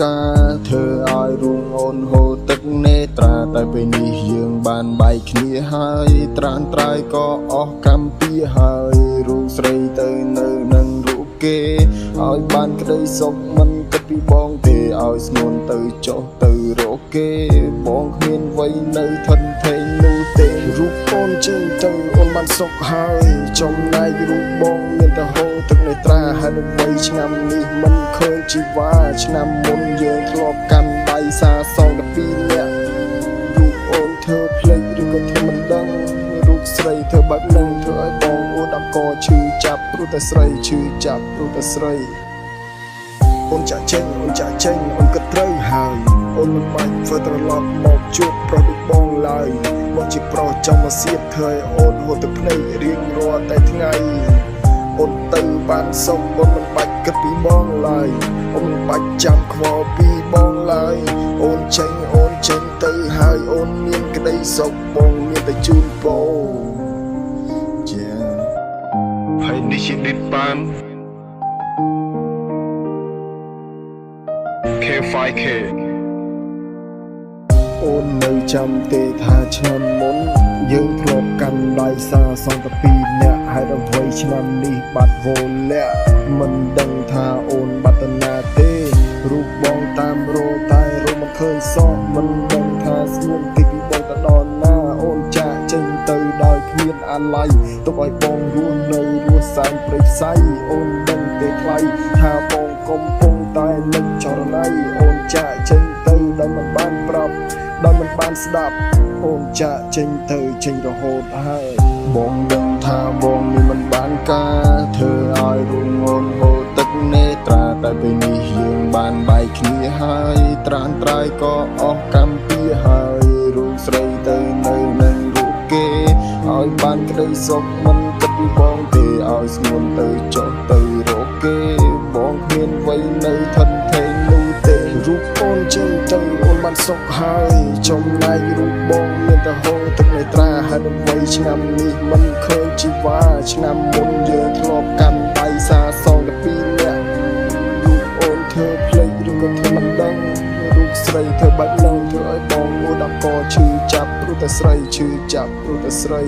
ការធ្វើឲ្យរួងអូនហូរទឹកនេត្រាតែពេលនេះយើងបានបែកគ្នាហើយត្រានត្រាយក៏អស់កម្មពីហើយរូបស្រីទៅនៅនឹងរូបគេឲ្យបានក្តីសុខមិនគិតពីបងទេឲ្យស្ងួនទៅចុះទៅរកគេបងគ្មានអ្វីនៅថិនថេងនោះទេរូបអូនជិះទៅអូនបានសុខហើយចំណែករូបបងមានតែហូរទឹកនេត្រាហើយនៅវ័យឆ្នាំនេះមិនឃើញជីវ៉ាឆ្នាំមុនយើងធ្លាប់កាន់ដៃសារសង12នាក់រូបអូនធ្វើភ្លេចឬក៏ធ្វើមិនដឹងរូបស្រីធ្វើបែបនឹងធ្វើឲ្យបងអូនដល់កឈឺចាប់ព្រោះតែស្រីឈឺចាប់ព្រោះតែស្រីអូនចាក់ចេញអូនគិតត្រូវហើយអូនមិនបាច់ធ្វើត្រឡប់មកជួបប្រុសដូចបងឡើយមកជាប្រុសចំមកសៀតធ្វើឲ្យអូនហូរទឹកភ្នែករៀងរាល់តែថ្ងៃអូនទៅបានសុខអូនមិនបាច់គិតពីបងឡើយអូនមិនបាច់ចាំខ្វល់ពីបងឡើយអូនចេញទៅហើយអូនមានក្តីសុខបងមានតែជូនបងជាហើយនេះជាឌីតបាន K5K អូននៅចាំទេថាឆ្នាំមុនយើងធ្លាប់កាន់ដៃសារសងតែ2នាក់ហើយដល់វ័យឆ្នាំនេះបាត់វោលាក់មិនដឹងថាអូនបាត់ទៅណាទេរូបបងតាមរោតែរកមិនឃើញសោះមិនដឹងថាស្ងួនទីពីបងទៅដល់ណាអូនចាក់ចេញទៅដោយគ្មានអាឡ័យទុកឲ្យបងរស់នៅរស់សែនព្រៃផ្សៃអូនដឹងទេថ្លៃថាបងកំពុងតែនឹកចរណៃអូនចាក់ចេញទៅដោយមិនបានប្រាប់ដោយមិនបានស្ដាប់អូនចាក់ចេញទៅចេញរហូតហើយបងដឹងថាបងនេះមិនបានការធ្វើឲ្យរួងអូនហូរទឹកនេត្រាតែពេលនេះយើងបានបែកគ្នាហើយត្រានត្រាយក៏អស់កម្មពីហើយរូបស្រីទៅនៅនឹងរូបគេឲ្យបានក្តីសុខមិនគិតពីបងទេឲ្យស្ងួនទៅចុះទៅរកគេបងគ្មានអ្វីនៅថិនថេងនោះទេរូបអូនជិះទៅអូនបានសុខហើយចំណែករូបបងមានតែហូរទឹកនេត្រាហើយនៅវ័យឆ្នាំនេះមិនឃើញជីវ៉ាឆ្នាំមុនយើងធ្លាប់កាន់ដៃសារសងតែ2នាក់រូបអូនធ្វើភ្លេចឬក៏ធ្វើមិនដឹងរូបស្រីធ្វើបែបនឹងធ្វើឲ្យបងអូនដល់កឈឺចាប់ព្រោះតែស្រីឈឺចាប់ព្រោះតែស្រី